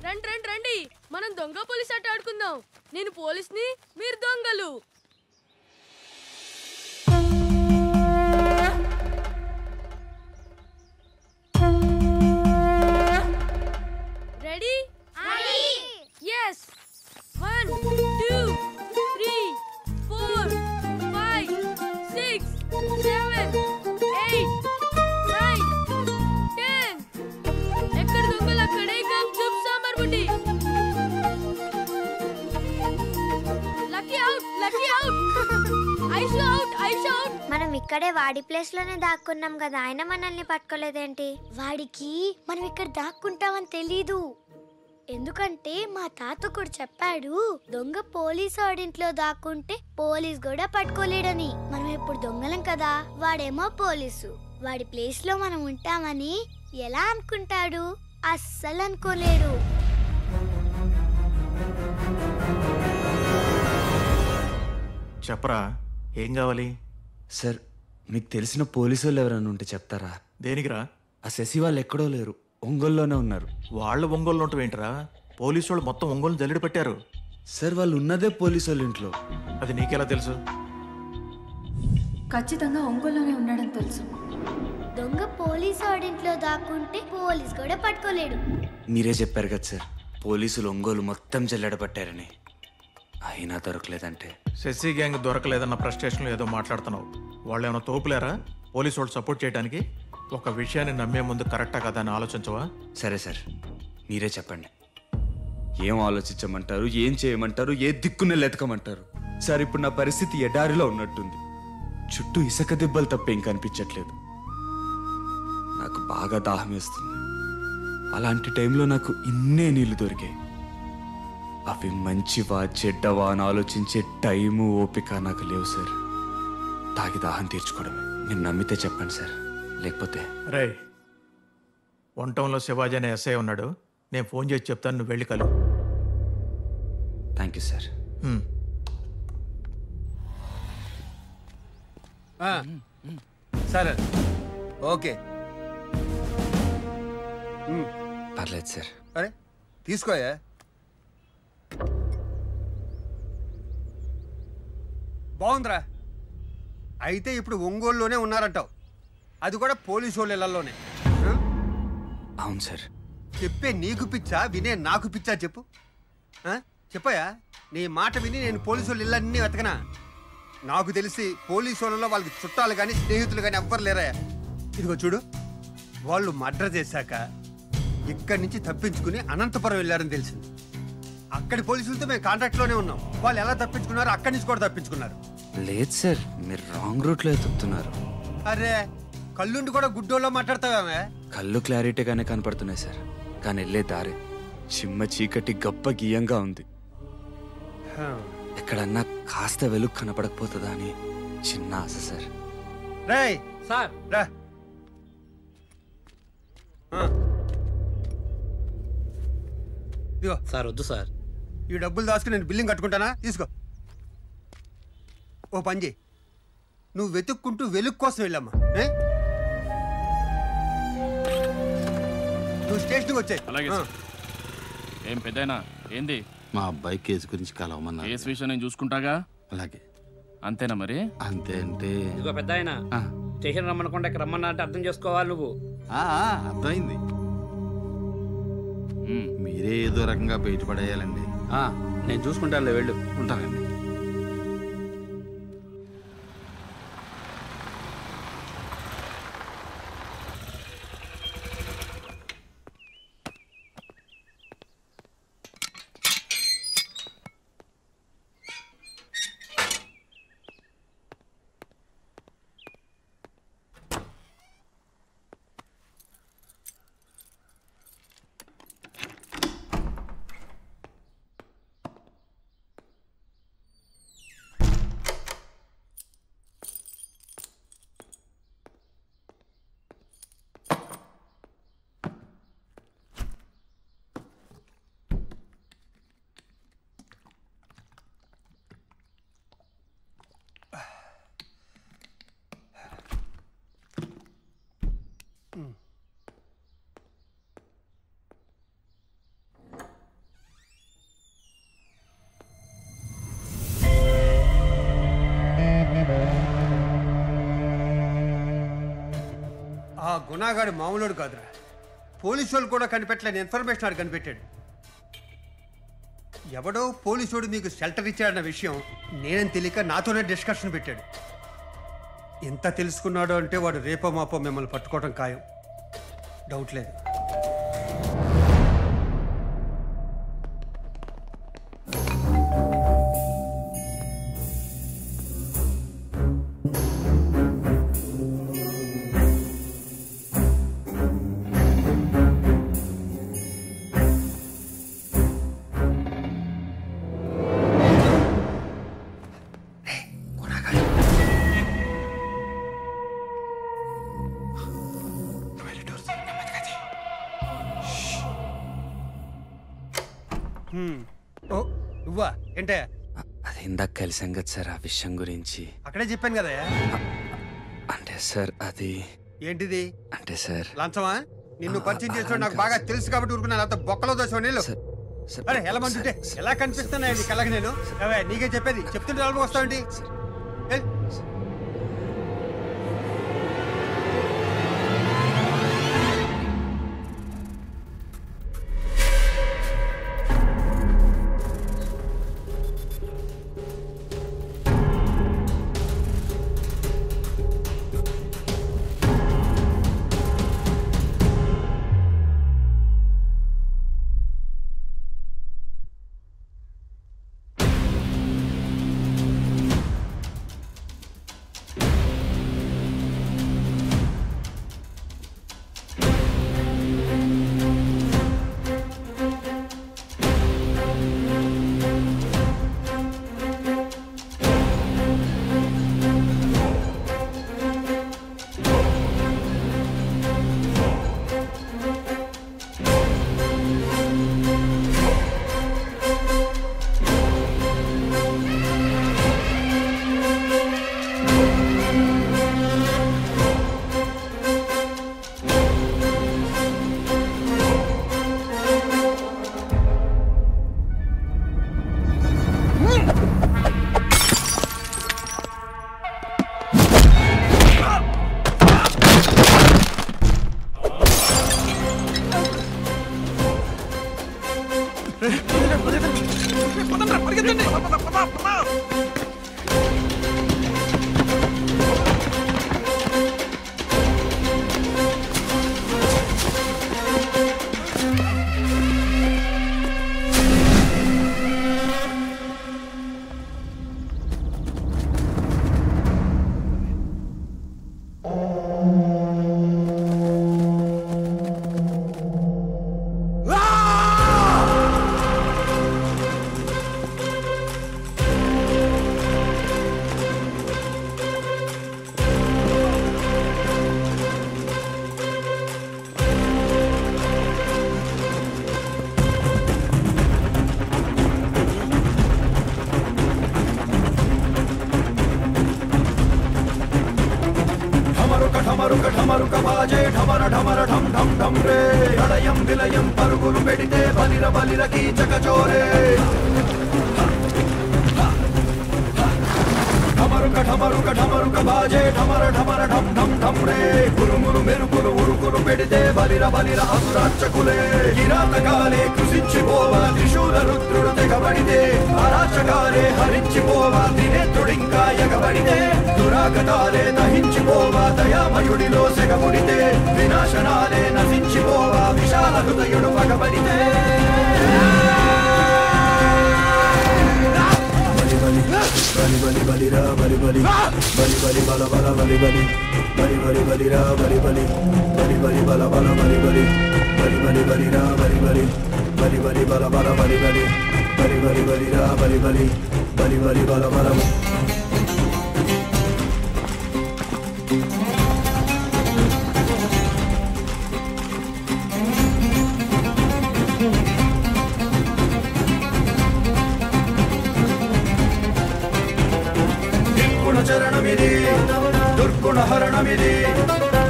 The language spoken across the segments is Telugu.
రండి రండి రండి, మనం దొంగ పోలీస్ ఆట ఆడుకుందాం. నేను పోలీస్ని, మీరు దొంగలు. రెడీ? ఎస్. 1 2 3 4 5 6 7 8 9 10. ఎక్కడ దొంగలు అక్కడే గమ్ చుప్ సాంబార్ బుడ్డి. Lucky out, lucky out. Aishu out, Aishu out. మనం ఇక్కడే వాడి ప్లేస్ లోనే దాక్కున్నాం కదా, ఆయన మనల్ని పట్టుకోలేదేంటి? వాడికి మనం ఇక్కడ దాక్కుంటామని తెలీదు. ఎందుకంటే మా తాత కూడా చెప్పాడు, దొంగ పోలీస్ వాడింట్లో దాక్కుంటే పోలీస్ కూడా పట్టుకోలేడని. మనం ఇప్పుడు దొంగలం కదా, వాడేమో పోలీసు. వాడి ప్లేస్ లో మనం ఉంటామని ఎలా అనుకుంటాడు? అస్సలు అనుకోలేరు. చెప్పరా, ఏం కావాలి? సార్, మీకు తెలిసిన పోలీసు వాళ్ళు ఎవరైనా ఉంటే చెప్తారా? దేనికిరా? ఆ శశి వాళ్ళు ఎక్కడో లేరు, ఒంగోలులోనే ఉన్నారు. వాళ్ళు ఒంగోలు ఉంటాం ఏంటరా? పోలీసు వాళ్ళు మొత్తం ఒంగోలు జల్లెడ పెట్టారు. సార్, వాళ్ళు ఉన్నదే పోలీసు వాళ్ళ ఇంట్లో. అది నీకెలా తెలుసు? ఖచ్చితంగా ఒంగోలులోనే ఉన్నాడని తెలుసు. దొంగ పోలీస్ వాడింట్లో దాక్కుంటే పోలీస్ కూడా పట్టుకోలేడు. మీరే చెప్పారు కదా సార్, పోలీసులు ఒంగోలు మొత్తం జల్లెడబట్టారని. అయినా దొరకలేదంటే శశి గ్యాంగ్ దొరకలేదన్న ఫ్రస్ట్రేషన్లో ఏదో మాట్లాడుతున్నావు. వాళ్ళు ఏమైనా తోపులేరా పోలీసు వాళ్ళు సపోర్ట్ చేయడానికి? ఒక విషయాన్ని నమ్మే ముందు కరెక్టా కదా అని ఆలోచించవా? సరే సార్, మీరే చెప్పండి. ఏం ఆలోచించమంటారు, ఏం చేయమంటారు, ఏ దిక్కున లెతకమంటారు? సార్, ఇప్పుడు నా పరిస్థితి ఎడారిలో ఉన్నట్టుంది. చుట్టూ ఇసుక దెబ్బలు తప్ప ఏం కనిపించట్లేదు. నాకు బాగా దాహం వేస్తుంది. అలాంటి టైంలో నాకు ఇన్నే నీళ్లు దొరికాయి. అవి మంచివా చెడ్డవా అని ఆలోచించే టైము ఓపిక నాకు లేవు సార్. తాగి దాహం తీర్చుకోవడమే. నేను నమ్మితే చెప్పండి సార్, లేకపోతే... రే, వంటంలో శివాజీ అనే ఎస్ఐ ఉన్నాడు, నేను ఫోన్ చేసి చెప్తాను, నువ్వు వెళ్ళి కలు. Thank you sir. సరే, ఓకే. పర్లేదు సార్. అరే తీసుకోయా. బాగుందిరా. అయితే ఇప్పుడు ఒంగోలులోనే ఉన్నారంటావు, అది కూడా పోలీసు వాళ్ళ ఇళ్లలోనే. అవును సార్. చెప్పే నీకు పిచ్చా, వినే నాకు పిచ్చా? చెప్పు, చెప్పయా. నీ మాట విని నేను పోలీసు వాళ్ళు ఇళ్ళన్నీ వెతకనా? నాకు తెలిసి పోలీసు వాళ్ళలో వాళ్ళకి చుట్టాలు కానీ స్నేహితులు కానీ ఎవ్వరు లేరా? ఇదిగో చూడు, వాళ్ళు మర్డర్ చేశాక ఇక్కడి నుంచి తప్పించుకుని అనంతపురం వెళ్ళారని తెలిసింది. అక్కడి పోలీసులతో మేము కాంటాక్ట్లోనే ఉన్నాం. వాళ్ళు ఎలా తప్పించుకున్నారో అక్కడి నుంచి కూడా తప్పించుకున్నారు. లేదు సార్, మీరు రాంగ్ రూట్లో ఎత్తుతున్నారు. అరే, కళ్ళుండి కూడా గుడ్డోళ్ళో మాట్లాడతావే. కళ్ళు క్లారిటీగానే కనపడుతున్నాయి సార్, కానీ వెళ్ళే దారి చిమ్మ చీకటి గొప్ప గీయంగా ఉంది. ఎక్కడన్నా కాస్త వెలుగు కనపడకపోతుందా అని చిన్న ఆశ సార్. రేయ్ సార్, రా. ఇదిగో సార్. వద్దు సార్, ఈ డబ్బులు దాచుకుని నేను బిల్లింగ్ కట్టుకుంటానా? తీసుకో. ఓ పని చేయి, నువ్వు వెతుక్కుంటూ వెలుగు కోసం వెళ్ళమ్మా. నువ్వు స్టేషన్కి వచ్చాయి. ఏం పెద్దయినా ఏంది? మా అబ్బాయి కేసు గురించి కలవమన్నా. కేసు విషయం నేను చూసుకుంటాగా. అలాగే. అంతేనా మరి? అంతే అంటే ఇదిగో పెద్ద ఆయన స్టేషన్ రమ్మనకుండా ఇక్కడ రమ్మన్నా అంటే అర్థం చేసుకోవాలి నువ్వు. అర్థమైంది. మీరే ఏదో రకంగా బయటపడేయాలండి. నేను చూసుకుంటానులే, వెళ్ళు. ఉంటానండి. గుణాగాడు మామూలుడు కాదురా. పోలీసు వాళ్ళు కూడా కనిపెట్టలేని ఇన్ఫర్మేషన్ ఆడు కనిపెట్టాడు. ఎవడో పోలీసుడు మీకు షెల్టర్ ఇచ్చాడన్న విషయం నేనని తెలియక నాతోనే డిస్కషన్ పెట్టాడు. ఎంత తెలుసుకున్నాడో అంటే వాడు రేపో మాపో మిమ్మల్ని పట్టుకోవడం ఖాయం, డౌట్ లేదు. నువ్వా ఏంటే? అది ఇందాక కలిసాం కదా సార్, ఆ విషయం గురించి అక్కడే చెప్పాను కదా. అంటే సార్ అది ఏంటిది? అంటే సార్ లంచమా? నిన్ను పరిచయం చేసిన నాకు బాగా తెలుసు కాబట్టి ఊరుకున్నా. లేకపోతే బొక్కలో దోశ నీళ్ళు. అరే ఎలా మంటుంటే ఎలా కనిపిస్తున్నాయండి కళ్ళకి? నేను నీకే చెప్పేది చెప్తుంటే ఎలా వస్తావండి?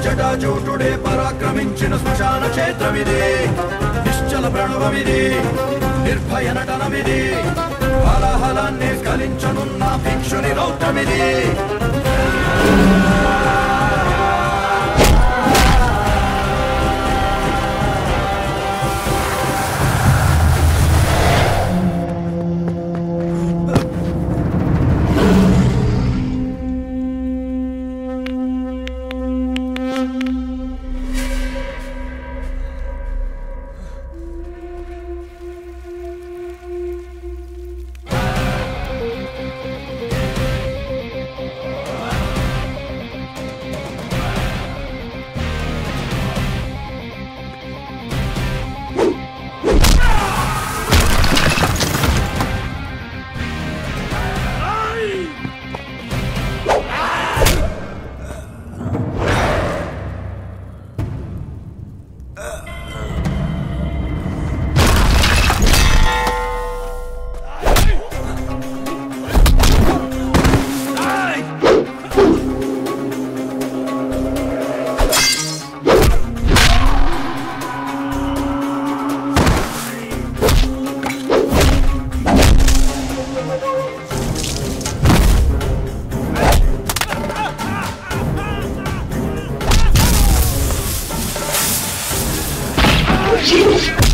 జటాజూటుడే పరాక్రమించిన శ్మశాన క్షేత్రమిది. నిశ్చల ప్రణవమిది, నిర్భయ నటనమిది, హలహలాన్ని స్కలించనున్న భిక్షుని రౌద్రమిది. Shit!